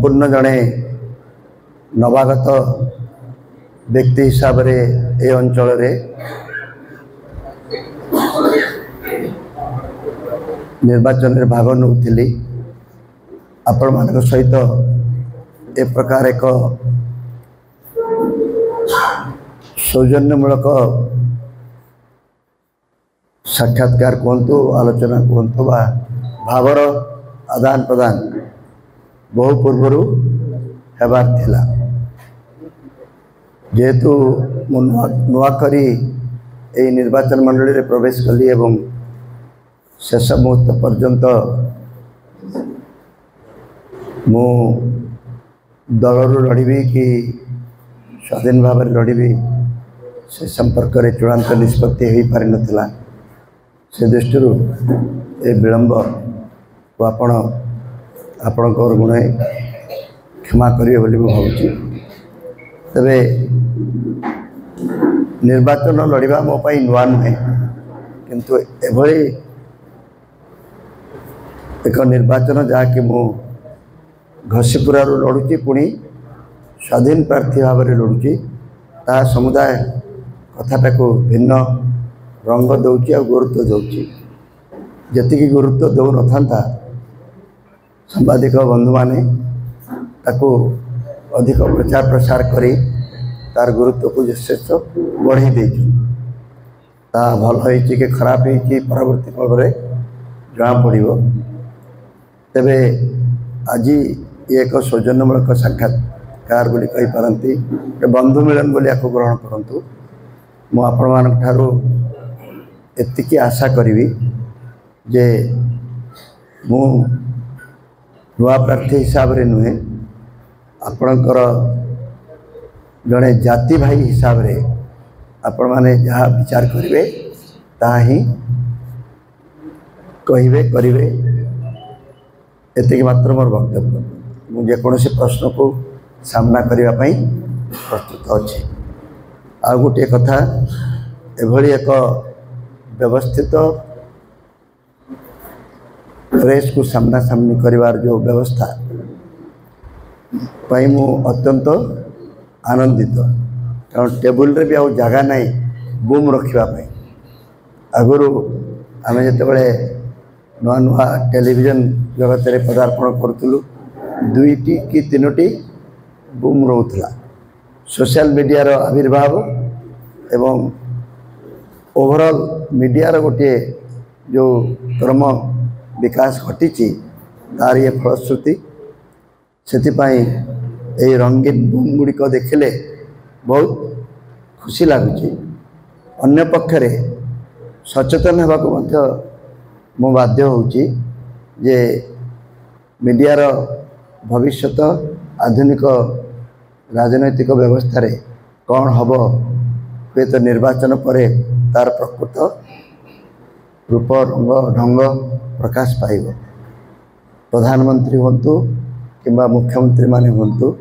पूर्ण जड़े नवागत व्यक्ति हिसाब से ए अंचल निर्वाचन में भाग नौली आपण मान सहित ए प्रकार एक सौजन्यमूलक साक्षात्कार कहतु आलोचना कहतु बा भावर आदान प्रदान बहु पूर्वर हेबार थिला जेहेतु नुआ करी ए निर्वाचन मंडली रे प्रवेश कली एवं शेष मुहूर्त पर्यंत मु दलरू लड़बी कि स्वाधीन भाव लड़बी से संपर्क में चूड़ांत निष्पत्ति हो पारि नथिला। से दृष्टि ए विलंब को आपण गुण क्षमा करिए बोली मु भावुची। तबे निर्वाचन लड़वा मो पाई नुआ नुहे किंतु एभली एक निर्वाचन जहाँकि मु घसीपुरा लड़ुची पुणी स्वाधीन प्रार्थी भाव में लड़ुची ता समुदाय कथाटा को भिन्न रंग दौची आ गुरुत्व दौची जी गुरुत्व दौ न सांबादिक बंधु माने ताको अधिक प्रचार प्रसार करी तार गुरुत्व को शेष बढ़े ता भल होइछि कि खराब होइछि परवर्ती काल में जना पड़ो। तेबे आज ये एक सौजन्यमूलक साक्षात्कार बोली कही पारती बंधु मिलन बोली आपको ग्रहण करंतु। मु आपण मान ठारू एतिकी आशा करी जे मु नुआ प्रार्थी हिसाब रे नुहे आपणकर जड़े जाति भाई हिसाब रे आपण माने जहाँ विचार करेंगे ताहा ही कहिबे करिवे एतिक मात्र मोर वक्तव्य। मुझे कौन प्रश्न को सामना करने प्रस्तुत अच्छे। आ गोटे कथा एभली एक व्यवस्थित प्रेस को सामना सामनी करिवार जो व्यवस्था पाई मु अत्यंत आनंदित कारण टेबुल रे भी आ जगह नहीं बूम रखापी। आगुरी आम जिते नुआ नुआ टेलीविजन जगत में पदार्पण करूँ दुईटी कि तीनोटी बूम रोला। सोशल मीडिया आविर्भाव एवं ओवरऑल मीडिया गोटे जो क्रम विकास घटी तार ये फलश्रुति से रंगीन बूम गुड़िक देखिले बहुत खुशी लगुच। अन्य पक्षरे सचेतन होगा मु बाध्य होउची जे मीडियार भविष्यत आधुनिक राजनैतिक व्यवस्था रे कौन हम हुए तो निर्वाचन पर तार प्रकृत रूप रंग ढंग प्रकाश पाइब। प्रधानमंत्री हूँ कि मुख्यमंत्री माने हूँ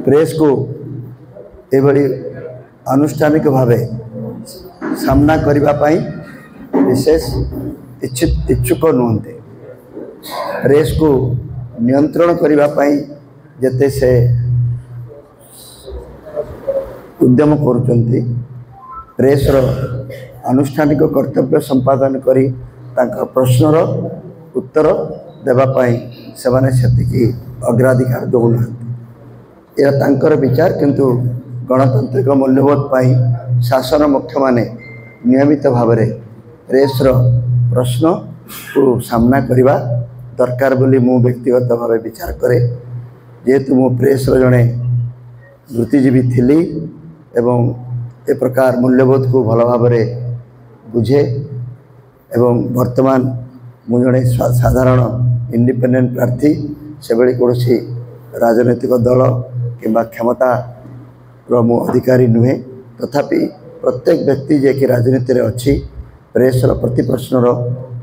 प्रेस को एभली आनुष्ठानिक भावे सामना करने विशेष इच्छुक नुहते। प्रेस को नियंत्रण करने जते से उद्यम करुचंती प्रेसर आनुष्ठानिक कर्तव्य संपादन करी तांका प्रश्नर उत्तर देवाई से अग्राधिकार दौना यह तांकर विचार किंतु गणतांत्रिक मूल्यबोध पाई शासन मुख्य माने नियमित भाव में प्रेसर प्रश्न को सामना करने दरकार बोली मु व्यक्तिगत भाव विचार करे। जेहेतु मु प्रेसर जड़े वृत्तिजीवी थी एवं ए प्रकार मूल्यबोध को भल भाव बुझे एवं वर्तमान मु जड़े साधारण इंडिपेंडेंट प्रार्थी से बड़ी कौन राजनैतिक दल किंबा क्षमता मु अधिकारी नुहे तथापि प्रत्येक व्यक्ति जे कि राजनीति रे अच्छी प्रेसर प्रति प्रश्नर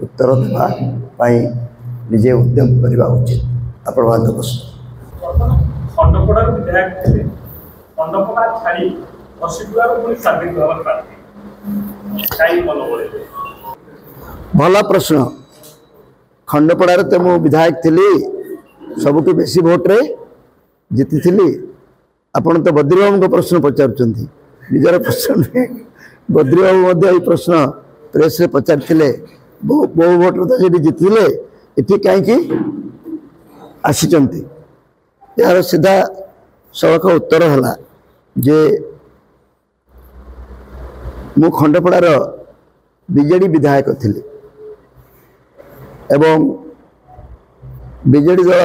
उत्तर देवाई निजे उद्यम करने उचित। आपण भल प्रश्न खंडपड़ार तो मु विधायक थी सबुठ बेसी भोट्रे जीति थी। आपण तो बद्री बाबू प्रश्न पचार निजर प्रश्न बद्री बाबू प्रश्न प्रेस रे पचार बहु भोट्रे तो ये जीति ये कहीं आसी यार सीधा सड़क उत्तर है जे मु खंडपड़ार बीजेडी विधायक थी एवं बीजेडी दल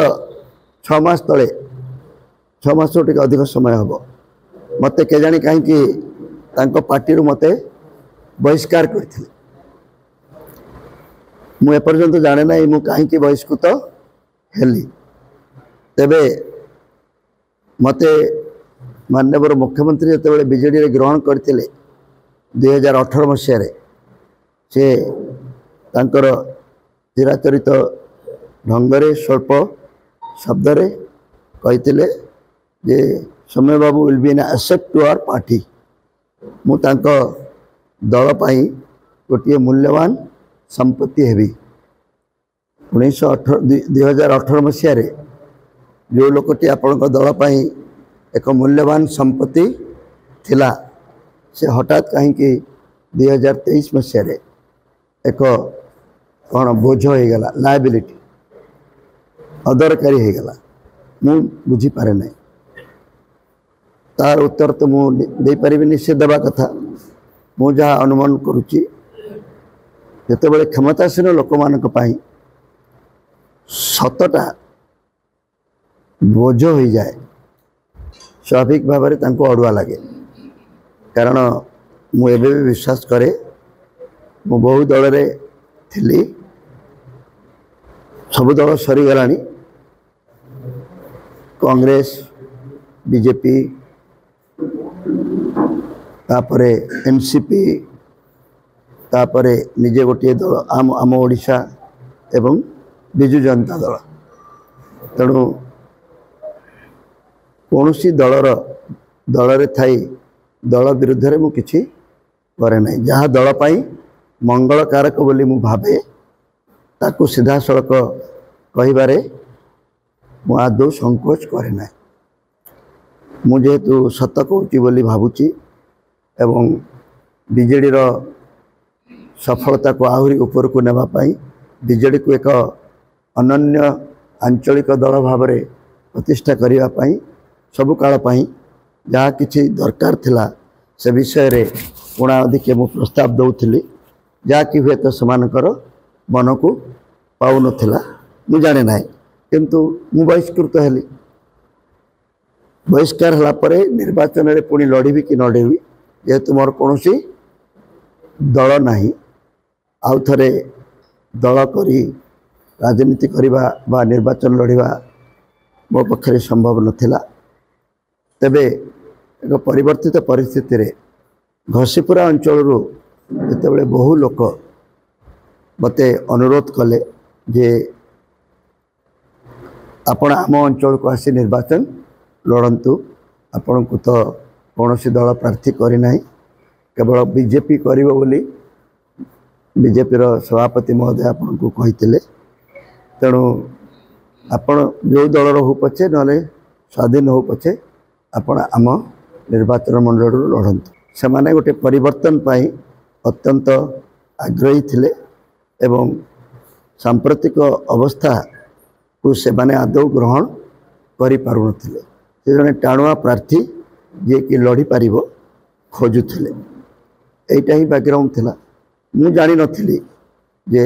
6 मास तले 6 मास टे अधिक समय हम मत के जानी कहीं पार्टी मत बहिष्कार करते मुपर्यंत जाने ना मु कहीं बहिष्कृत हेली तेबे मत माननीय मुख्यमंत्री जो बीजेडी ग्रहण करते 2018 मसीह से तांकर चिराचरित ढंगरे स्वल्प शब्द कहते जे Saumya Babu will be an asset to our party मु तांको दल पाई गोटे मूल्यवान संपत्ति हेबी 2018 मसीह जो लोकटी आपण दल पाई एक मूल्यवान संपत्ति थिला से हठात कहीं 2023 मसीह एक कौन बोझ हो गला लायबिलिटी अदरकारी हो गला मु बुझी पारे नहीं तार उत्तर तो मुझे पारि निश्चित देवा कथा मु जहाँ अनुमान करुच्ची जिते क्षमतासीन लोक मान सतटा बोझ हो जाए स्वाभाविक भाव में अड़ुआ लगे कारण मुझे भी विश्वास करे मु बहु दल रे थिली सब दल सरीगला कांग्रेस बीजेपी तापरे एनसीपी तापरे निजे गोटे दल आम ओडिशा एवं बिजु जनता दल तेणु कौन सी दल थाई दल विरुद्ध में मु किछि करे नहीं जहाँ दल पाई मंगल कारक बोली मु भावे ताकू सीधा सड़क कहिबारे मु आदौ संकोच करे ना मुझेतु सत कहूँ बोली भावुची एवं बीजेडी रो सफलता को आहरी ऊपर को नेबा पाई बीजेडी को एक अनन्य आंचलिक दल भाव में प्रतिष्ठा करने पाई सबु काल पाई जहाँ किसी दरकार थिला से विषय रे पुणा अधिके मु प्रस्ताव दौली जहाँकि हुए तो सेमानकर मन को पाऊ नथिला मु जाने ना किंतु मु बहिष्कृत हेली बहिष्कार होला परे निर्वाचन रे पुणी लड़बी कि न लड़बी जेहेतु मोर कौन दल नहीं आउ थे दल करी राजनीति करवा बा निर्वाचन लड़वा मो पक्षरे संभव नथिला तेबे एक परिवर्तित परिस्थिति रे घसीपुरा अंचल जिते बहु लोक मते अनुरोध कले जे आपण आम अंचल को आसी निर्वाचन लड़तु आपण को तो कौन दल प्रार्थी करना केवल बीजेपी करिवो बोली बीजेपी सभापति महोदय आपण को कही तेणु आपण जो दल हो पछे ना स्वाधीन हो पछे आपण आम निर्वाचन मंडल लड़तु से माने गोटे परिवर्तन पाई अत्यंत आग्रही थिले एवं सांप्रतिक अवस्था को से माने आदौ ग्रहण करि पारु नथिले से जने टाणुआ प्रार्थी जे कि लड़ी पारिबो खोजुथिले एटा ही बैकग्राउंड थिला मु जानि नथिली जे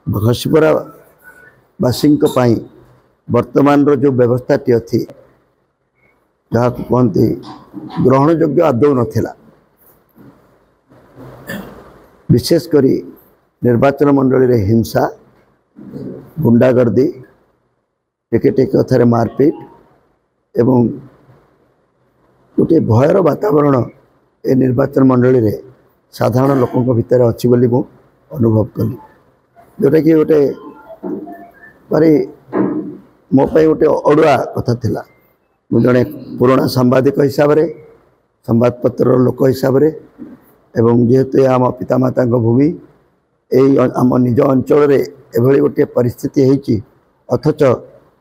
घसीपुरा वासी वर्तमान रो जो व्यवस्था टी अच्छी जहाँ कहते ग्रहण योग्य आदौ नथिला विशेषकर निर्वाचन मंडली रे हिंसा गुंडागर्दी टेके कथार मारपीट एवं गोटे भयर वातावरण ए निर्वाचन मंडली रे साधारण लोकों भितर अच्छी बोली मु अनुभव कली जोटा कि गोटे भारी मो पाई गोटे अड़ुआ कथा थिला मु जड़े पुराना सांबादिक हिसाब से संवादपत्र लोक हिसाब से एवं जेहेतु आम पितामाता भूमि आम निज अंचल एभली गोटे परिस्थिति होती अथच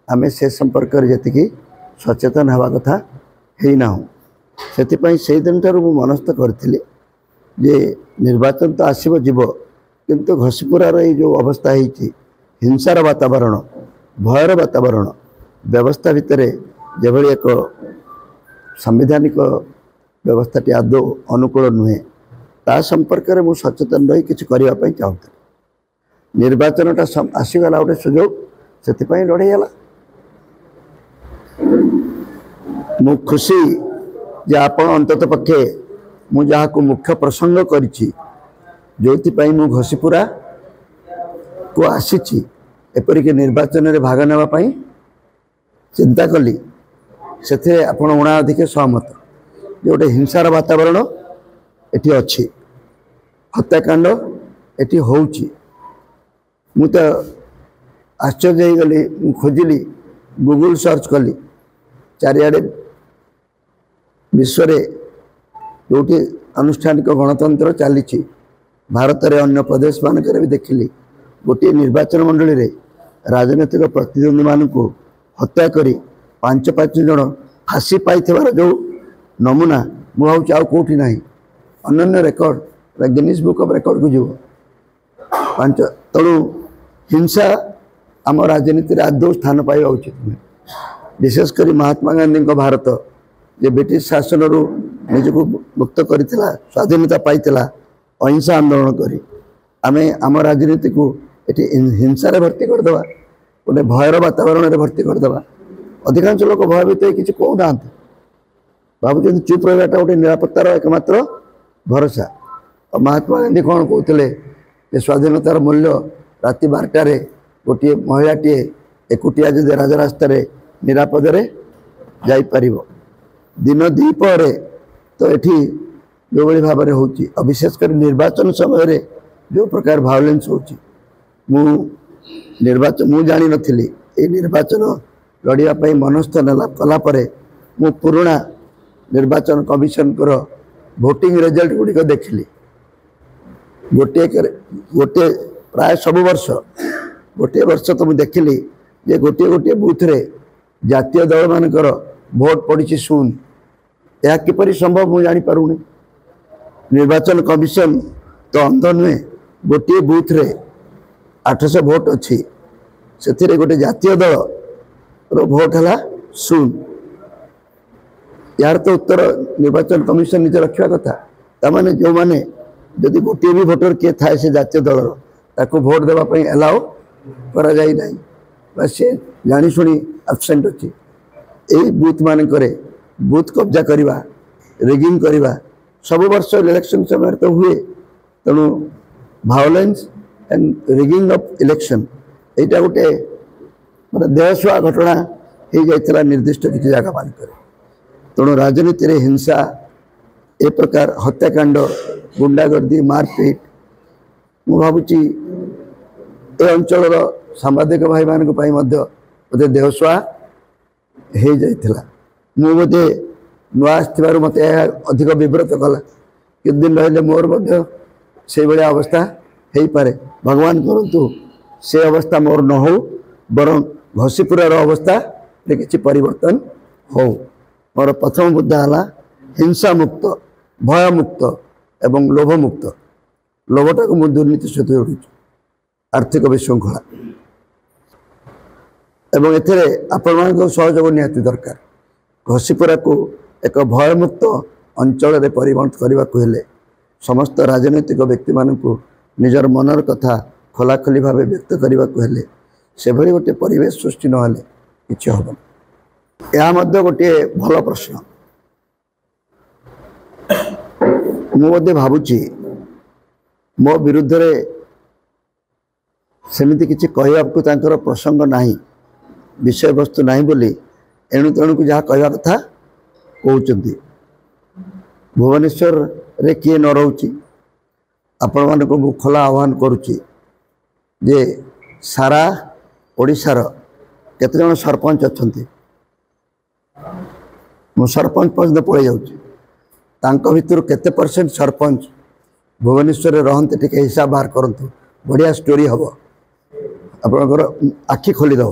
आम से संपर्क जी सचेतन हवा कथा है ना से दिन ठार मनस्थ करी जे निर्वाचन तो आसब जीव किंतु घसीपुरार जो अवस्था होती हिंसार वातावरण भयर वातावरण व्यवस्था भितर जेभली एक संवैधानिक व्यवस्था टी आदौ अनुकूल नुहे ता संपर्क में मुझे सचेतन रही किसी करने चाहूँ निर्वाचनटा आसीगला गोटे सुजोग से लड़ेगला मु खुशी जे आप अंतत पक्षे मुझा को मुख्य प्रसंग करी जो घसीपुरा को आसी एपरिक निर्वाचन में भाग नापी चिंता कली से आपण उणा अधिक सहमत जो गोटे हिंसार वातावरण एटी अच्छी हत्याकांड एटी होउची मु तो आश्चर्य हो गली खोजिली गूगल सर्च कली चारिआडे विश्व जो अनुष्ठानिक गणतंत्र चली भारत में अन्य प्रदेश मानक भी देखिली गोटे निर्वाचन मंडली रे राजनैतिक प्रतिद्वंदी मानक हत्या करी 5-5 जन फांसी पाई जो नमूना मुझे आउ कौटी ना अनन्य record Guinness book of record को जीव तेणु हिंसा आम राजनीति आदौ स्थान पाइबा उचित नुहे विशेषकर महात्मा गांधी भारत जे ब्रिटिश शासन रु निजक मुक्त करथिला स्वाधीनता पाइथिला अहिंसा आंदोलन करी आमे आम राजनीति को ये हिंसा रे भर्ती करदे गोटे भयर वातावरण में भर्ती करदे अधिकांश लोक भयभीत किसी कहना भावुं चुप रहाटा गोटे निरापत्तार एकमात्र भरोसा और महात्मा गांधी कौन कहते स्वाधीनतार मूल्य राति 12टार गोटे महिलाटे एकुटिया जदि राजरास्त निरापद जापर दिन द्विपहर तो ये जो भाई भाव में हो विशेषकर निर्वाचन समय जो प्रकार भायोलेंस हो निर्वाचन मु जानी नथिली ए निर्वाचन लड़ाई मनस्थ कलापर मु पुराणा निर्वाचन कमिशन को भोटिंग रिजल्ट गुड़िक देखिली गोटे गोटे प्राय सब वर्ष गोटे वर्ष तो मुझे देखिली जे गोटे गोटे बूथ रे जातीय दल मानकर भोट पड़ी शून यह किपरि संभव मुझे जानीपारूनी निर्वाचन कमिशन तो अंध नुहे गोटे बूथ रे 800 भोट अच्छी से गोटे जातीय दल रो भोट है शून यार तो उत्तर निर्वाचन कमिशन निजे रखा कथा तामाने जो माने जदि गोटे भी भोटर किए थाए से जातीय दल ताको भोट देवाई एलाउ करा जाई नहीं बस से जानी शुणी एब्सेंट अच्छी यही बूथ मानक बूथ कब्जा करवा रिगिंग करवा सब वर्ष इलेक्शन समय तो हुए तेणु भायोलेंस एंड रिगिंग ऑफ इलेक्शन यहाँ गोटे मतलब देहसुआ घटना हो जाता निर्दिष्ट किसी जगह मानक तेणु राजनीति रे हिंसा ए प्रकार हत्याकांड गुंडागर्दी मारपीट मु भावुची ए अंचल सांबादिक भाई मानक बोधे देहसुआ हो जाता मु बोधे नुआ आसवर मत अधिक विव्रत कला कि दिन रही मोर से भाया अवस्था हो पारे भगवान करंतु से अवस्था मोर न हो बरं घसीपुरार अवस्था किसी परिवर्तन हो मोर प्रथम मुद्दा है हिंसा मुक्त भय मुक्त एवं लोभ मुक्त लोभटा को मुझे दुर्नीति सहित जोड़ू आर्थिक विशृंखला एवं एथिरे आपण सहयोग निहाती दरकार घसीपुरा को एक भयमुक्त अंचल में परिवर्तित करने को हेले समस्त राजनैतिक व्यक्ति मानक निजर मनर कथा खोलाखोली भाव व्यक्त करने को हेले से भली गोटे परिवेश सृष्टि नहेले किछि हबन यह मध्य गोटे भल प्रश्न मुझे भावुची मो विरुद्ध रे सेमिति किछि कहवाकू तांकर प्रसंग नाही विषय वस्तु नाही बोली एणु तेणु को जहाँ कहवा कथा कहते भुवनेश्वर रे किए न रोची आपण मानक मु खोला आह्वान करुच्ची जे सारा ओडिशार केते जन सरपंच अच्छा मु सरपंच पर्यंत पड़े जाऊँ भितर केते % सरपंच भुवनेश्वर रहते टिके हिसाब बाहर करंतु बढ़िया स्टोरी हम आपणकर आखि खोलीदेव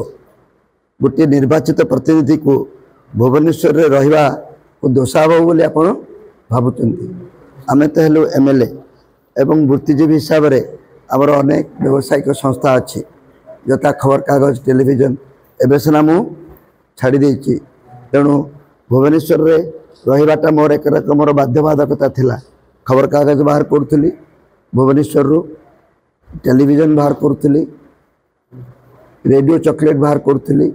गोटे निर्वाचित प्रतिनिधि को भुवनेश्वर रे रहिबा को दोषा हो बोली आप भावुंट आम तो हेलु एमएलए एवं बुद्धिजीवी हिसाब से आमर अनेक व्यावसायिक संस्था अच्छी जता खबर कागज टेलीविजन एवं सीना मु छाड़ी देछि तेणु भुवनेश्वर रे रहिबाटा मोर एक रकमर बाध्यबाधकता थिला खबर कागज बाहर करूली भुवनेश्वर रु टेलीविजन बाहर करूली रेडियो चॉकलेट बाहर करूली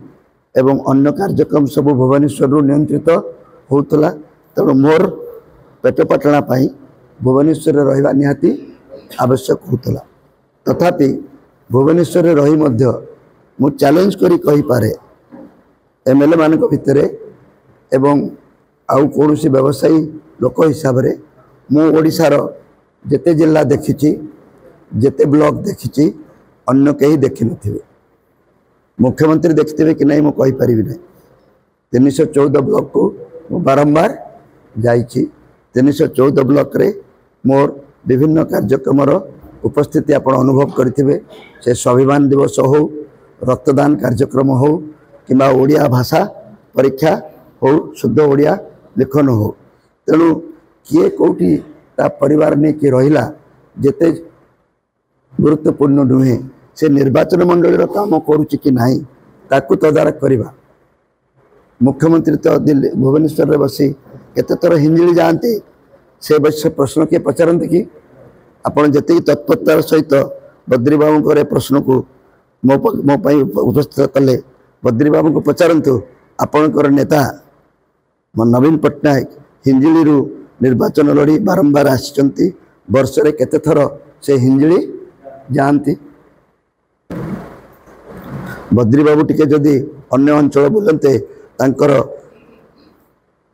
एवं अन्य कार्यक्रम सब भुवनेश्वर रु नियंत्रित होतला तेणु मोर पेट पटना पाई भुवनेश्वर रे रहिबा निहाती आवश्यक होतला तथापि भुवनेश्वर रे रही मध्य मु चैलेंज करी कहि पारे एमएलए मान भितर एवं आउ कौन व्यवसायी लोक हिसाब से मु ओडिशार जेते जिला देखी जेते ब्लॉक देखी अन्य कहीं देखी नथिबे मुख्यमंत्री देखिथे कि नहीं मु कहि परिबि नै 314 ब्लॉक को मु बारंबार जाइछि 314 ब्लॉक रे मोर विभिन्न कार्यक्रम उपस्थिति आपण अनुभव करथिबे से स्वाभिमान दिवस हो रक्तदान कार्यक्रम हो किंबा ओडिया भाषा परीक्षा हो शुद्ध ओडिया लेखन हो तेणु किए कौटी ता परिवार ने कि रहिला जेते गुरुत्वपूर्ण नुहे से निर्वाचन मंडली काम करुच्ची कि नहीं ताकू तदारख करवा मुख्यमंत्री तो दिल्ली भुवनेश्वर रे बसी केते थर हिंजिली जाती से बस प्रश्न किए पचारती कि आपड़ जी तत्परतार सहित बद्री बाबू प्रश्न को मो पाई उपस्थित कले बद्री बाबू को पचारतु आपणकर नेता नवीन पट्टनायक हिंजिली रु निर्वाचन लड़ी बारंबार आसी वर्ष रे केते थर से हिंजिली जाती बद्री बाबू टिके जदि अन्य अंचल बुलते तांकर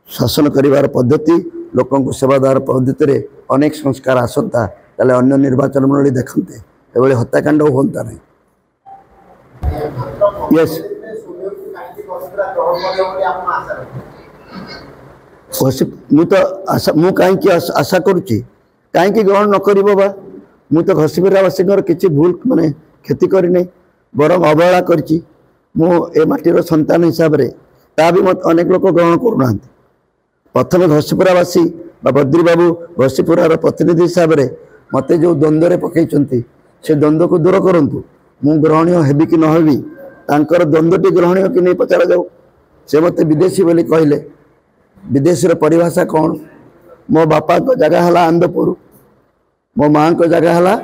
शासन करिवार पद्धति लोकों को सेवादार पद्धति रे अनेक संस्कार आसता ताले अन्य निर्वाचन मंडली देखते एभली हत्याकांड होता नहीं यस मु तो आशा मु कहीं आशा करुच्ची कहीं ग्रहण न कर बा मु तो घसीपुरावासी किसी भूल माने क्षति करनी बरम अवहेला करची मु ए माटीर संतान हिसाब से ता भी मत अनेक लोक ग्रहण करूना प्रथम घसीपुरावासी बद्री बाबू घसीपुरार प्रतिनिधि हिसाब से मत जो द्वंद्व पकई से द्वंद्व को दूर करूँ मु ग्रहणीय हेबी कि नहेबी तांकर द्वंद्वटी ग्रहणीय कि नहीं पचरा जाऊ से मत विदेशी बोली कहले विदेशी परिभाषा कौन मो बापा को जगह है आंदपुर मो माँ को जगह है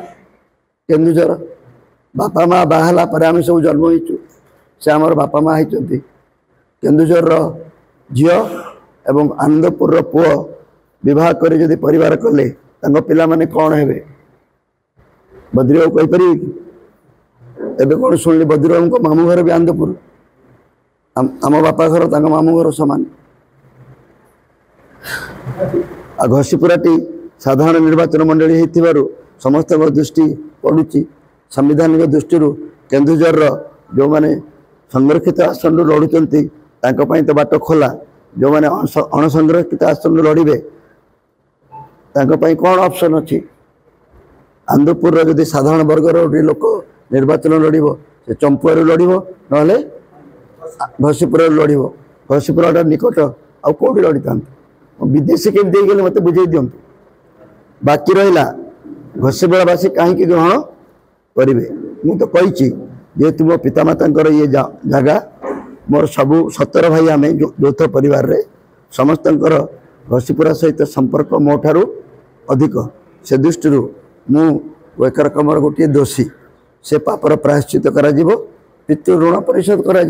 केन्दुझर बापा माँ बाहला पर आम सब जन्म होइचु से आमर बापा माँ होती केन्दुझर झील एवं आनंदपुर पुओ विवाह कर जदि परिवार कले पिला माने कौन हेबे बद्री बाबू कहीपर कि एबे कौन शुणिली बद्री बाबू को मामू घर भी आनंदपुर आम बापा घर तक मामू घर सामान घसीपुराटी साधारण निर्वाचन मंडली हो समस्त दृष्टि पड़ुची संविधानिक दृष्टि केन्दुझर जो मैंने संरक्षित आसन लड़ुंट तो बाट खोला जो मैंने अणसंरक्षित आसन लड़े कौन ऑप्शन अच्छी आनंदपुर जदि साधारण वर्गर लोक निर्वाचन लड़ब से चंपुआर लड़ब ना घसीपुर लड़ब घसीपुरा निकट आउ कौटी लड़ी था विदेशी के गले मत बुझे दिंतु बाकी रहा घसीपुरावासी कहीं ग्रहण करेंगे मुझे कही जेहेतु मो पितामाता ये जगह मोर सबू 17 भाई आम यौथ परिवार रे समस्त घसीपुरा सहित संपर्क मो ठारू अधिक से दृष्टि मु एक रकम गोटे दोषी से पापर प्रायश्चित करा पितृ ऋण परिशोध करा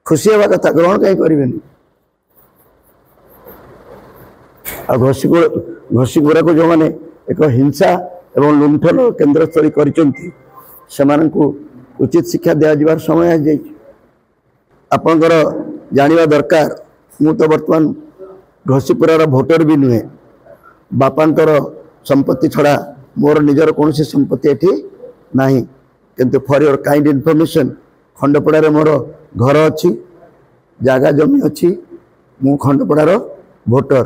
खुशी हवा कथा ग्रहण कहीं करें घसीपुरा को जो मैंने एक हिंसा एवं लुंठन केन्द्र स्थली कर उचित शिक्षा दिया समय आपणकर जानिबा दरकार मु तो बर्तमान घसीपुरार भोटर भी नुहे बापांकर संपत्ति छड़ा मोर निजर कौन संपत्ति एठी नहीं किंतु फॉर योर काइंड इनफॉरमेशन खंडपड़ार मोर घर अच्छी जागा जमी अच्छी मु खंडपड़ार भोटर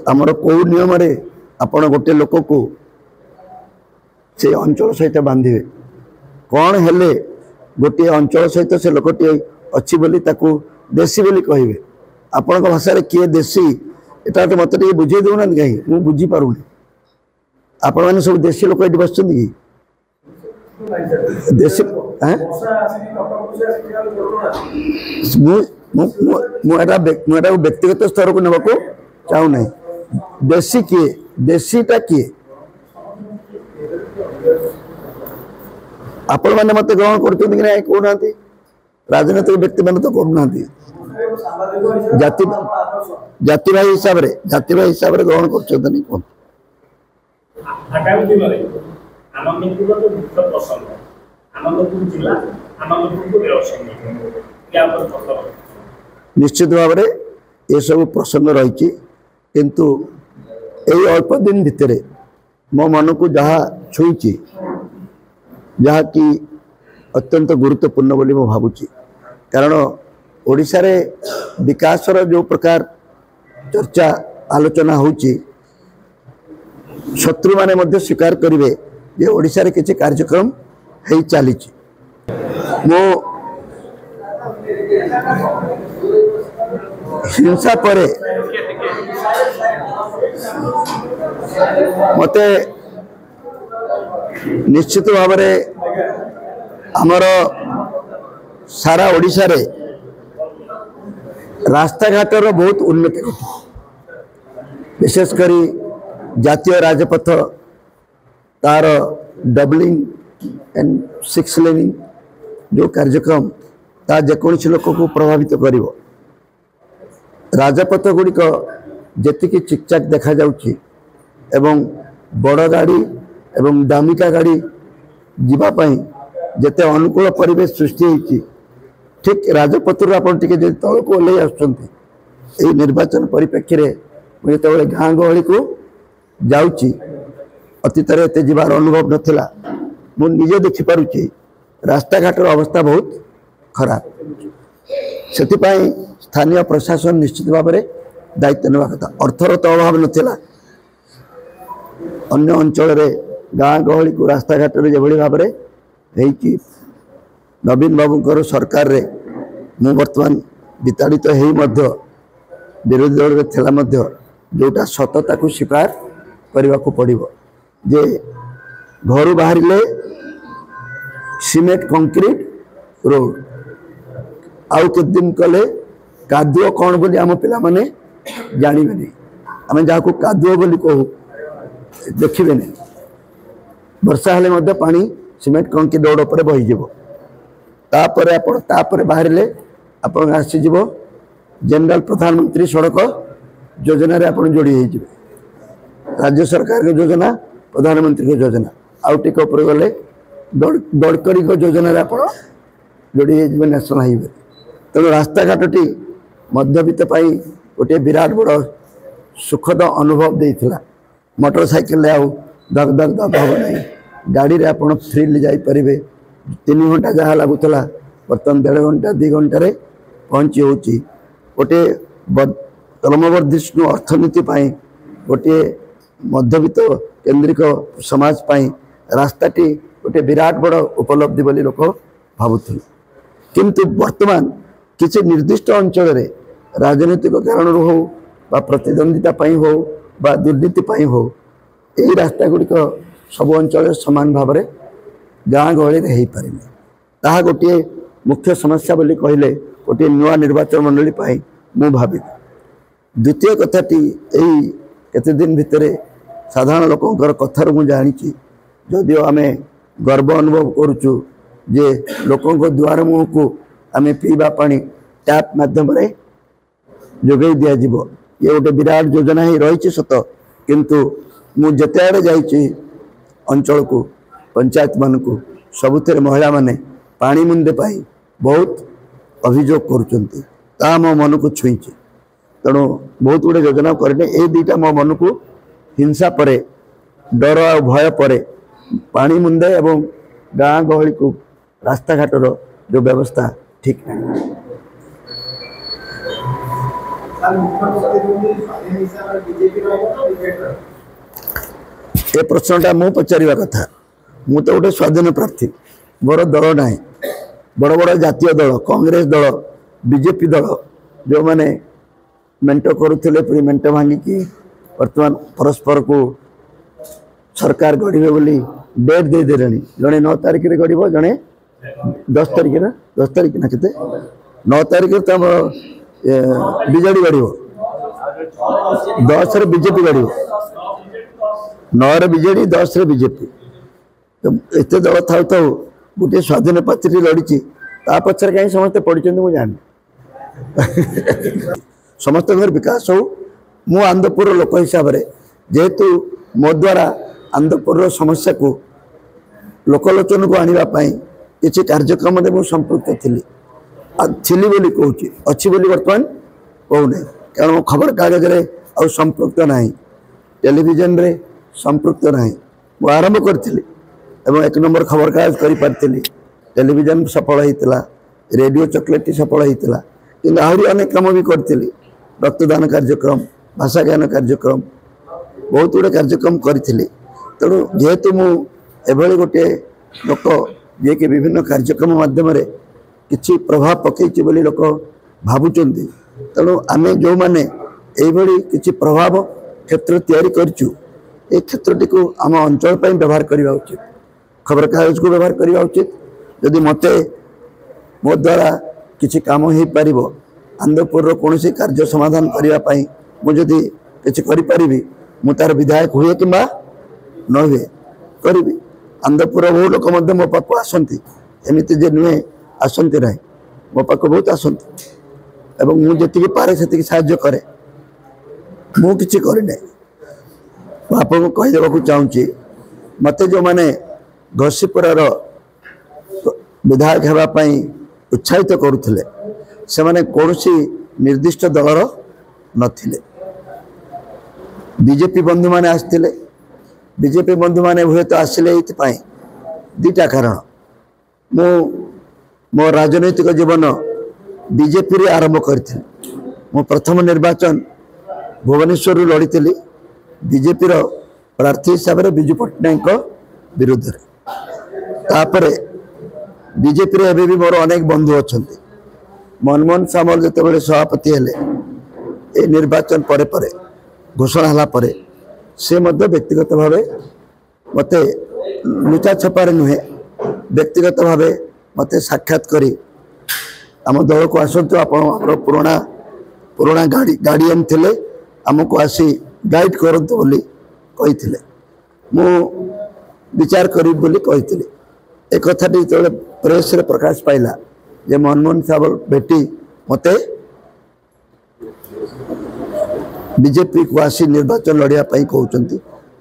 आमर कौ नियम रे आपण गोटे लोक को से अंचल सहित बांधे कौन हेले गोटे अंचल सहित से लोकटे अच्छी बोली ताकू देशी बोली कहे आपण भाषा किए देशी एटा तो मत बुझे दूना कहीं मुझे बुझी पारूनी आपण मैंने सब देशी लोक ये बस कि देशी मुझे व्यक्तिगत स्तर को नेबा को चाहू ना देशी किए देशीटा किए आपण मैंने मत ग्रहण कर कहना राजनैतिक व्यक्ति मैंने तो करना जाति जाति भाई हिसाब से ग्रहण कर आगामी दिन में आनंदपुर जो मुख्य प्रसंग आनंदपुर जिला आनंदपुर रेल संघ या निश्चित भाव में ये सब प्रसंग रही किंतु यही अल्प दिन भितर मो मन को जहाँ छुई जहाँ कि अत्यंत गुरुत्वपूर्ण बोली मैं भावुची कारण ओडिशा रे विकासर जो प्रकार चर्चा आलोचना होची शत्रु माने मध्य स्वीकार करिवे जे ओडिशा रे किछि कार्यक्रम हेई चालीची मो हिंसा परे मते निश्चित भाव में आमर सारा ओडिशा रे रास्ता घाटर बहुत उन्नति घटी विशेषकर जातीय राजपथ तार डबलिंग एंड 6 लेनिंग जो कार्यक्रम ता जेकोसी लोक को प्रभावित कर राजपथ गुड़िक जी चिकचाक देखा जाउछि एवं बड़ गाड़ी एवं दामिका गाड़ी जीवाई जिते अनुकूल परिवेश सृष्टि होती ठीक राजपथर आप तल को ओल्लै आसुँच निर्वाचन परिप्रेक्षी में मुझे गाँ गहली को जाऊँगी अतीत एत जीवार अनुभव नाला मुझे देखिपुची रास्ता घाटर अवस्था बहुत खराब से स्थानीय प्रशासन निश्चित भाव में दायित्व नेवा कथा अर्थर तो अभाव नाला अन्य अंचल गाँ गहली को रास्ता घाट जो भाव में नवीन बाबूंकर सरकार रे मु वर्तमान विताड़ित हो विरोधी दल में थिला जोटा सतता को स्वीकार करने को पड़ो जे घर बाहर सीमेंट कंक्रीट रोड आउ के दिन कले कादुओ कौन बोली आम पिला माने जानवे नहीं आम जहाँ को कादुओ बोली कहू देखिए नहीं वर्षा हेले पानी सीमेंट कंक्रीट रोड पर बहीज तापर बाहर आप आसीज जनरल प्रधानमंत्री सड़क योजना रे आप जोड़ी राज्य सरकार के योजना प्रधानमंत्री के योजना आउ टिक ऊपर गले गडकरी को योजना रे आप जोड़ी नेशनल हाईवे तेणु रास्ता घाटी मध्यवित्त गोटे विराट बड़ सुखद अनुभव देता मोटरसाइकेल आउ दग दग दग हम ना गाड़ी रे आप फ्रीली जापर 3 घंटा जहाँ लगुला बर्तमान 1.5 घंटा 2 घंटे पहुँची होची गोटे क्रमवर्धिष्णु अर्थनीति गोटे मध्यवित्त केन्द्रिक समाज रास्ताटी गोटे विराट बड़ उपलब्धि बोली लोक भावुले किंतु वर्तमान किसी निर्दिष्ट अंचल राजनीतिक कारण हो बा प्रतिद्वंदिता हो बा दुर्नीति हो यही रास्ता गुड़िक सब अंचल समान भाव में गाँ गहली हो पारे ताहा गोटे मुख्य समस्या बोली कहले गोटे नुआ निर्वाचन मंडली मु भावी द्वितीय कथाटी यही केते दिन भितर साधारण लोकंकर कथार मु जानी जदिओ आम गर्व अनुभव करुचु जे लोकों द्वार मुह को आम पीवा पानी टैप माध्यम जोगई दिज्व ये गोटे विराट योजना ही रही सत किंतु मु जेते आड़े जाइए अंचल को पंचायत मान को सबुथे महिला माने पानी मुंदे पाई बहुत अभियोग कर मो मन को छुई तेणु बहुत गुड़े योजना करने ये दुईटा मो मन को हिंसा परे डर आ भय परे पानी मुंदे एवं गाँ गहली को रास्ता घाटर जो व्यवस्था ठीक नहीं ये प्रश्नटा मु पचार कथा मु तो गोटे स्वाधीन प्रार्थी मोर दल ना बड़ बड़ जातीय दल कांग्रेस दल बीजेपी दल जो मैंने मेंट करुले पूरी मेंट भांगिकी वर्तमान परस्पर को सरकार गढ़े बोली डेट दे दे जड़े 9 तारिख में गढ़ जड़े 10 तारिख ना 10 तारिख ना के 9 तारिख तो बीजेडी गढ़ 10 रे बीजेपी गढ़ 9 रे बीजेडी 10 रे बीजेपी तो एत दल था गोटे स्वाधीन प्रार्थी लड़ी पचर कहीं समस्ते पढ़ी मुझे जानी समस्त विकास हो मु आनंदपुर लोक हिसाब से जेहेतु मो द्वारा आनंदपुर समस्या को लोकलोचन को आने किसी कार्यक्रम में संपृक्त थी बोली कहूँ अच्छी बोली बर्तमान कहूना कारण खबर कागज आ संपृक्त ना टेलीविजन रे संपृक्त ना मु आरंभ करी एक नंबर खबर कागज कर टेलीविजन सफल होता रेडियो चॉकलेट सफल होता कि आहरी अनेक कम भी करी रक्तदान कार्यक्रम भाषा ज्ञान कार्यक्रम बहुत गुड़े कार्यक्रम करी तेणु जेहेतु मुझे गोटे लोक जे कि विभिन्न कार्यक्रम माध्यम किसी प्रभाव पकई बोली लोक भावुं तेणु आम जो मैंने यही किसी प्रभाव क्षेत्र तैयारी करूँ ये क्षेत्रटी को आम अंचल पर व्यवहार करवा उचित खबर कागज को व्यवहार करवा उचित यदि मत मो द्वारा किसी काम हो पार आनंदपुर कौन कार्य समाधान करने मुझे किसी करी मु तार विधायक हुए कि न हुए करी आनंदपुर बहु लोक मो पाक आसती एमती जे नुहे आसती ना मो पाक बहुत आसती एवं मुझे पारे से साहाय्य करे मु किसी करना आपको कहीदेक चाहूँगी मत जो मैंने घसीपुरार विधायक होगापाई उत्साहित करुले से माने कौन निर्दिष्ट दलर नथिले बीजेपी बंधु माने आसथिले बीजेपी बंधु माने हुए तो आसिले ये दीटा कारण मो राजनैतिक जीवन बीजेपी रे आरंभ करी मो प्रथम निर्वाचन भुवनेश्वर लड़ी बीजेपी प्रार्थी हिसाब से विजु पट्टनायक विरुद्ध तापर बीजेपी रे भी मोर अनेक बंधु अच्छा मनमोहन सामल जो सभापति हेले ए निर्वाचन परे परे घोषणा हला परे से मध्य व्यक्तिगत भाव मते लुचा छपारे नुहे व्यक्तिगत भाव मते साक्षात करी आम दल को आसतु आप पुराना पुराना गार्डियन थिले आमको आसी गाइड करंतु बोली कही मु विचार करी बोली कही एक कथाटी जो प्रेस रे प्रकाश पाइला जे मनमोहन सावल बेटी मते बीजेपी को आसी निर्वाचन लड़िया कहते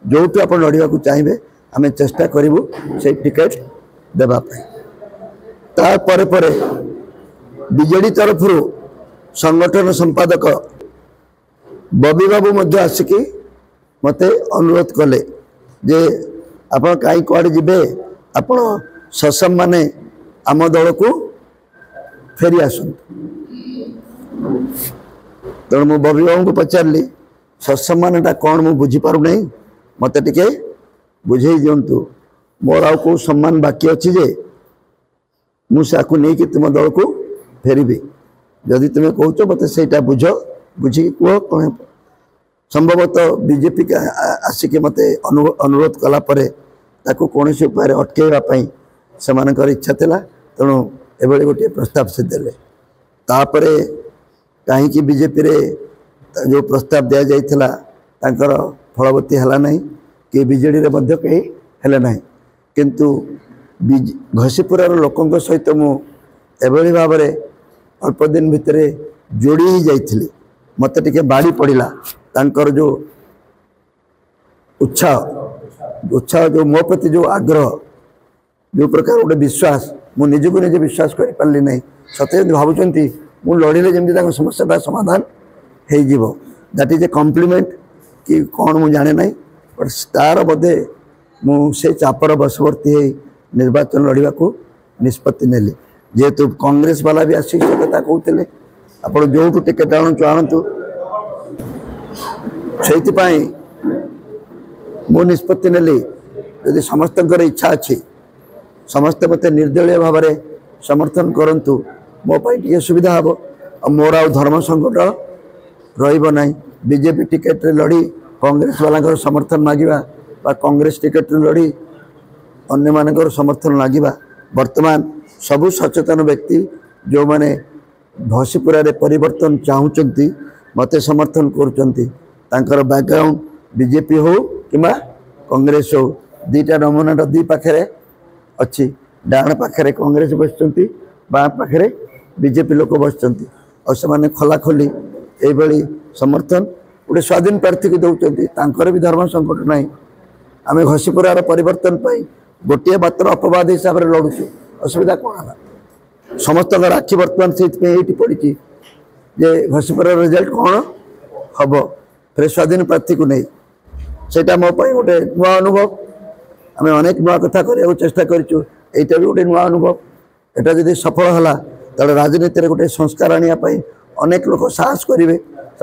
जो आप लड़ाक चाहिए आम चेष्टा करूँ से टिकेट देवाई पर बीजेडी तरफ संगठन संपादक बबी बाबू आसिकी मते अनुरोध कले जे आप कहीं कड़े जीवे आप ससम माने आम दल को फेरी आसतु तेणु मु बबी बाबू को पचारि सत्सम्मानटा कौन मु बुझीपार ना मत टे बुझे दिंतु मोर आउ कौ सम्मान बाकी अच्छी जे मुझे नहीं तुम दल को फेरबी जदि तुम्हें कौच मत से बुझ बुझी कह कौन संभवतः बीजेपी आसिक मत अनुरोध कलापर कौन से उपाय अटकईवाई से इच्छा था तेणु एभली गोटे प्रस्ताव से देले तापर कहीं बीजेपी रे जो प्रस्ताव दि जाइथिला तांकर फलवती हला नहीं कि बीजेडी रे मध्य कहीं हेले नहीं किंतु घसीपुरार लोकों सहित मु एभली भाव में अल्प दिन भितर जोड़ी ही जाइथिली मत टिके बाड़ी पड़िला तांकर जो उत्साह जो मो प्रति जो आग्रह जो प्रकार गोटे विश्वास मु निजको निजे विश्वास कर पारि ना सत्य भावुंट मु लड़े जमी समस्या समाधान हो दैट इज ए कॉम्प्लीमेंट कि कौन मु जाने ना बट तार बोधे मुझे चापर बशवर्ती निर्वाचन लड़वा को निष्पत्ति नेली जेहेतु कांग्रेस वाला भी आसिक से कथा कहते आप जो टिकेट आणतु से मु निष्पत्ति नेली यदि समस्तଙ୍କର इच्छा अच्छी समस्ते मत निर्दलीय भाव में समर्थन करंतु मो टे सुविधा हम और मोर आ धर्म संकट रही बीजेपी टिकेट लड़ी कांग्रेस वाला समर्थन मागिबा कांग्रेस टिकेट लड़ी अन्य मानकर समर्थन लगे वर्तमान सबु सचेतन व्यक्ति जो माने घसीपुरा परिवर्तन चाहूँगी मत समर्थन कर बैकग्राउंड बीजेपी हो कि कांग्रेस हो दीटा नमूना दी पाखे अच्छी डाण पाखे कांग्रेस बसती बाँ पाखे बीजेपी लोक बसती और से खोला खोली यही समर्थन गोटे स्वाधीन प्रार्थी को दौरान भी धर्म संकट ना आम घसीपुरार परिवर्तन गोटे मात्र अपवाद हिसाब से लड़ुचु असुविधा कौन है समस्त आखि बर्तमान से पड़ी जे घसीपुरार रिजल्ट कौन हम फिर स्वाधीन प्रार्थी को नहीं सेटा मो गोटे नुआ अनुभव आम अनेक नुआ कथा करने चेष्टा करूँ यहाँ भी गोटे नुआ अनुभव एटा जब सफल है तो राजनीति गोटे संस्कार आने अनेक लोक साहस करेंगे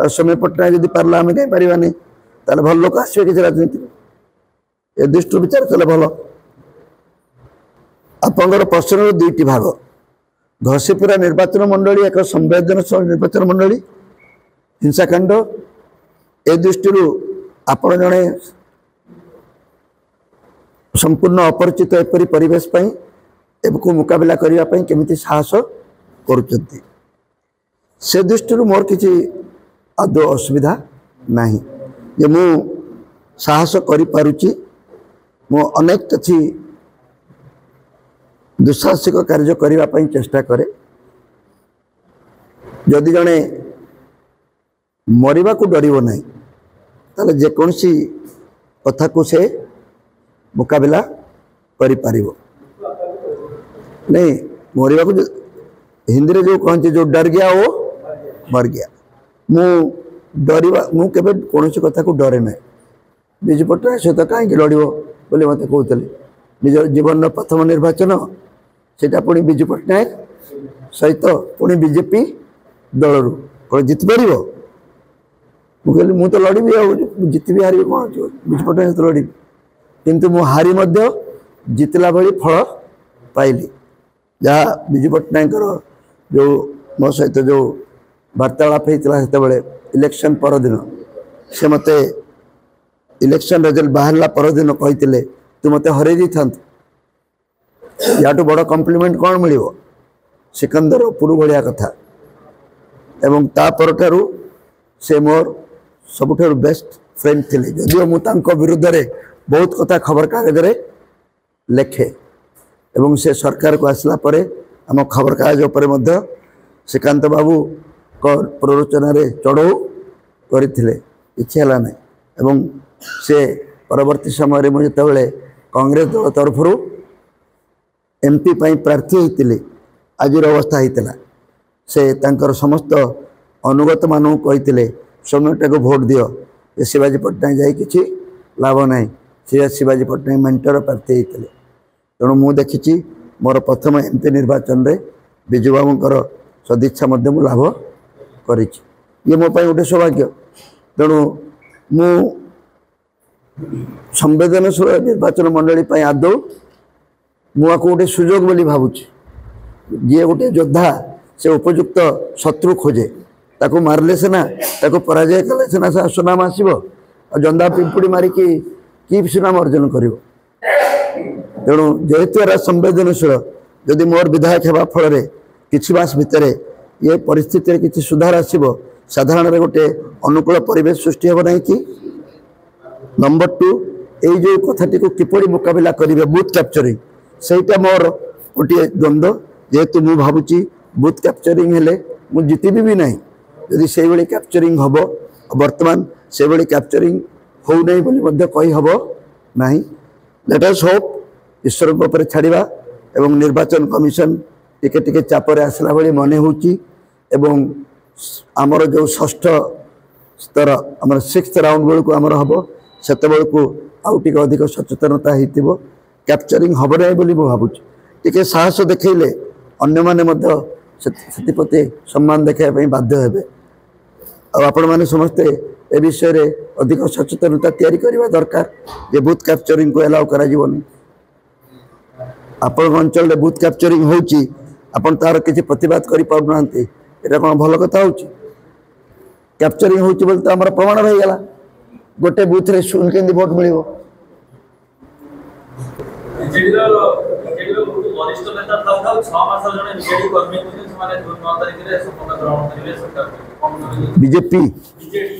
समय पट्टनायक जब पार्ला आम कहीं पारानी तो भल लोक आसवे किसी राजनीति ए दृष्टि विचार कले भल आपंकर प्रश्न दुईटी भाग घसीपुरा निर्वाचन मंडली एक संवेदनशील निर्वाचन मंडली हिंसाकांड ए दृष्टि आपण जड़े संपूर्ण अपरिचित एपरी परिवेश को मुकाबला करने केमिति साहस करुचंती से दृष्टि मोर किसी आदौ असुविधा नहीं ये मु साहस करि पारुची मु अनेक किसी दुस्साहसिक कार्य करने चेष्टा करे जदि जड़े मरवा को डरव ना ताले जेकोसी कथा को से मुकाबला करि पारिबो नहीं मरवा को हिंदी में जो कहते जो डर गया वो मर गया मु डरवा मु केबे कोनोसी कथा को डरे ना विजु पट्टनायक सहित कहीं लड़ो बोले मत कहते निज जीवन प्रथम निर्वाचन सेटा पुणी विजु पट्टनायक सहित पुणी बीजेपी दल रू कौन जित पार मुझे मु तो लड़ी जितबी हारी कौन विजु पट्टनायक तो लड़ी किंतु मु हारी जितला भली फल पाइली जहाँ विजु पट्टनायक जो मो सहित जो वार्तालाप होता से इलेक्शन परदिन से मत इलेक्शन रिजल्ट बाहरला परदिन कहते तू मत हर था या बड़ कम्प्लीमेंट कौन मिल सिकंदर पुरु भाया कथा एवं तापर ठारू से मोर सबुठ बेस्ट फ्रेंड थे जदिव मुझे विरुद्ध में बहुत कथा खबर कागज लेखे एवं से सरकार को आसला परे आम खबर कागज उपर श्रीकांत बाबू को प्ररोचन चढ़ऊ करते किसी है ना एवं से परवर्ती समय मुझे कांग्रेस दल तरफ एमपी प्रार्थी होती आज अवस्था होता से तांकर समस्त अनुगत मानू कहते सौम्यटा को भोट दियो ये शिवाजी पट्टनायक जाए किसी लाभ ना सी शिवाजी पट्टनायक मेंटर प्रार्थी होते तेणु मु देखी मोर प्रथम एमपी निर्वाचन में विजु बाबूर सदिच्छा लाभ कर मो गोटे सौभाग्य तेणु मु संवेदनशील निर्वाचन मंडली आदौ मुआ को गोटे सुजोग बोली भावुची जी गोटे योद्धा से उपयुक्त शत्रु खोजे ताको मारले सेना ताको पराजय कले सेना से सुनाम आसो और जंदा पिंपुड़ी मारिकी कि सुनाम अर्जन कर तेणु जेहेतु एरा संवेदनशील जदि मोर विधायक होगा फल कि मास भितर ये परिस्थिति किसी सुधार आसो साधारण गोटे अनुकूल परिवेश सृष्टि हे ना कि नंबर 2 ये जो कथाटी को किपरि मुकाबला करेंगे बूथ कैप्चरिंग सहीटा मोर गोटे द्वंद्व जेहेतु मु भावुची बूथ कैप्चरिंग हेले मु जितबी भी नहीं यदि से भाई कैप्चरिंग हम वर्तमान से भाई कैप्चरिंग हो नहीं बोली कही हम ना लेट अस होप ईश्वर को छाड़ा एवं निर्वाचन कमिशन टिके टिके चापर आसला भाई मन होची एवं आमर जो षष्ठ स्तर आम 6th राउंड बेलू आमर हम से आउटे अधिक सचेतनता हो कैप्चरिंग हम ना बोली भावुची टिके साहस देखले अन्य माने सम्मान देखापी बाध्य हे आपण मैंने समस्ते ए विषय रे अधिक सचेतनता तैयारी करबा दरकार जे बूथ कैप्चरिंग को अलाउ करा जीवनी आपण अंचल रे बूथ कैप्चरिंग होउची आपण तार किछि प्रतिवाद करि पाउनांती एटा कोन भलो कथा होउची कैप्चरिंग होउची बोलते हमर प्रमाण भई गेला गोटे बूथ रे सुन केंदी वोट मिलिबो वरिष्ठ नेता था 6 मास जने बीजेडी कर्मी को माने 9 तारिख रे सब पद ग्रहण करिले सरकार बीजेपी बीजेडी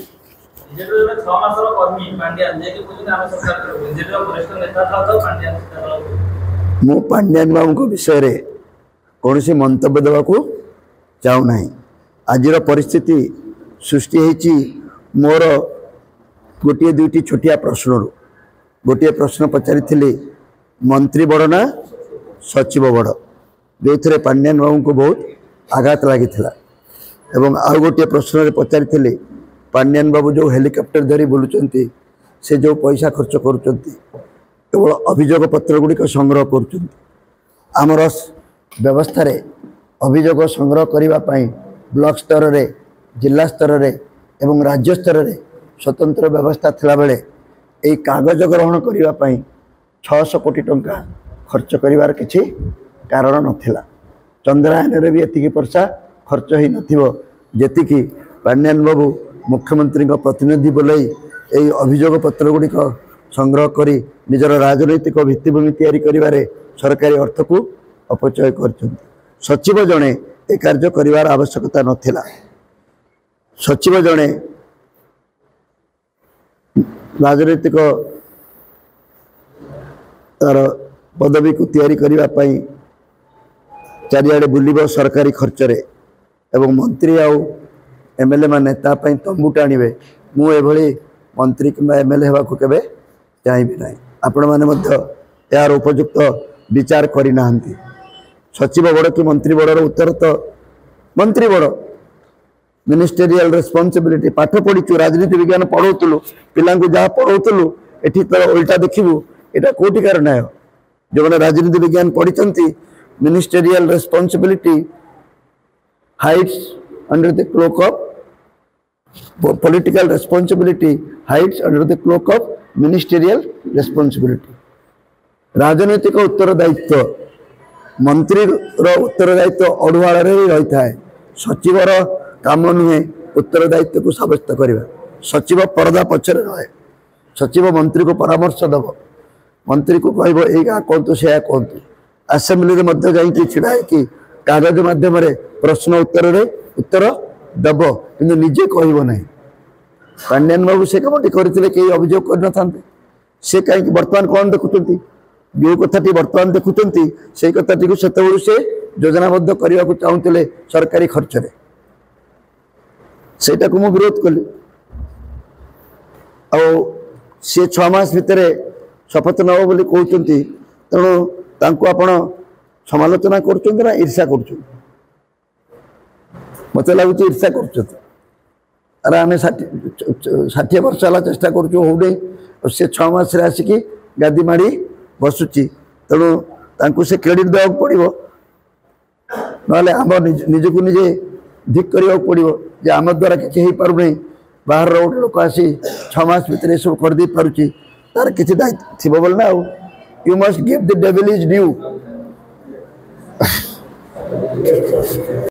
6 मास रो कर्मी पांड्यान जे कि पूछते हम सरकार बीजेडी रो वरिष्ठ नेता था पांड्यान मु पांड्यान बाबू को विषय रे कोनसी मंतव्य देवा को चाहू नाही आजिर परिस्थिति सृष्टि हेची मोर गोटे दुईटी छोटिया प्रश्न रो गोटे प्रश्न पचारि थिले मंत्री बड़ ना सचिव बड़ जो थे पांड्यान बाबू को बहुत आघात लगी एवं आउ गोटे प्रश्न पचारि थिले पांड्यान बाबू जो हेलिकॉप्टर धरी बुलुचंती से जो पैसा खर्च करुचंती केवल अभियोग पत्र गुड़िक संग्रह करमर व्यवस्था रे अभियोग संग्रह करने ब्लॉक स्तर रे जिला स्तर रे एवं राज्य स्तर रे स्वतंत्र व्यवस्था थिला बेले ए कागज ग्रहण करने 600 कोटी टंका खर्च करिवार किछि कारण नथिला चंद्रायन रे भी एतिकी पैसा खर्च ही नथिबो जेतिकी पांड्यान बाबू मुख्यमंत्री को प्रतिनिधि बोलाई ए अभियोग पत्र गुड़िक संग्रह करी निजर राजनैतिक भित्तिभूमि तैयारी करिवारे सरकारी अर्थ को अपचय करछन्ति सचिव जणे ए कार्य करिवार आवश्यकता नथिला सचिव जणे राजनैतिक तार पदवी को तैयारी करने चारिआडे बुलिब सरकारी खर्च रे एवं मंत्री आउ एमएलए माने तापाई तंबू टाणिबे मु एभली मंत्री कि एमएलए हेबा को केबे चाहिबे नाही आपण माने मध्य यार उपयुक्त विचार करि नाहंती सचिव बड़ कि मंत्री बड़ उत्तर तो मंत्री बड़ मिनिस्टेरियल रेस्पॉन्सिबिलिटी पाठ पढ़ी राजनीति विज्ञान पढ़ाऊलु पिला जहाँ पढ़ाऊलु एठी तो उल्टा देखिबू एटा कोटिकार न्याय जो मैंने राजनीति विज्ञान पढ़ी ministerial responsibility hides under the cloak of political responsibility hides under the cloak of ministerial responsibility राजनैतिक उत्तरदायित्व मंत्री उत्तरदायित्व अड़ुआड़ ही रही है सचिवर काम नुहे उत्तरदायित्व को सब्यस्त करवा सचिव पर्दा पछरे रहे सचिव मंत्री को परामर्श दब मंत्री को कह कहतु से कहतु आसेम्बली जा छिड़ा कि कागज मध्यम प्रश्न उत्तर दब कि निजे कह ना पांड्यान बाबू से कमटी करते कई अभियोग कर से कहीं बर्तमान कौन देखुं जो कथाटी बर्तमान देखुं से कथाटी को से योजनाबद्ध करने को चाहूले सरकारी खर्च रे सेटा को मु विरोध कली आ सी 6 मास भितर शपथ नब बोली कहते तेणु आपण समालोचना कर ईर्षा कर मत लगुच ईर्षा कर आम 60 वर्ष है चेष्टा करोडे सी 6 मास आसिकी गादी माड़ी बसुची तेणु से क्रेडिट देवा पड़ो ना आम निजक निजे धिक करने पड़ो जे आम द्वारा किसी हो पार नहीं बाहर गोटे लोक आसी 6 मास भितर सब करदे पारुची तार किसी दायित्व थी बोल ना you must give the devil is due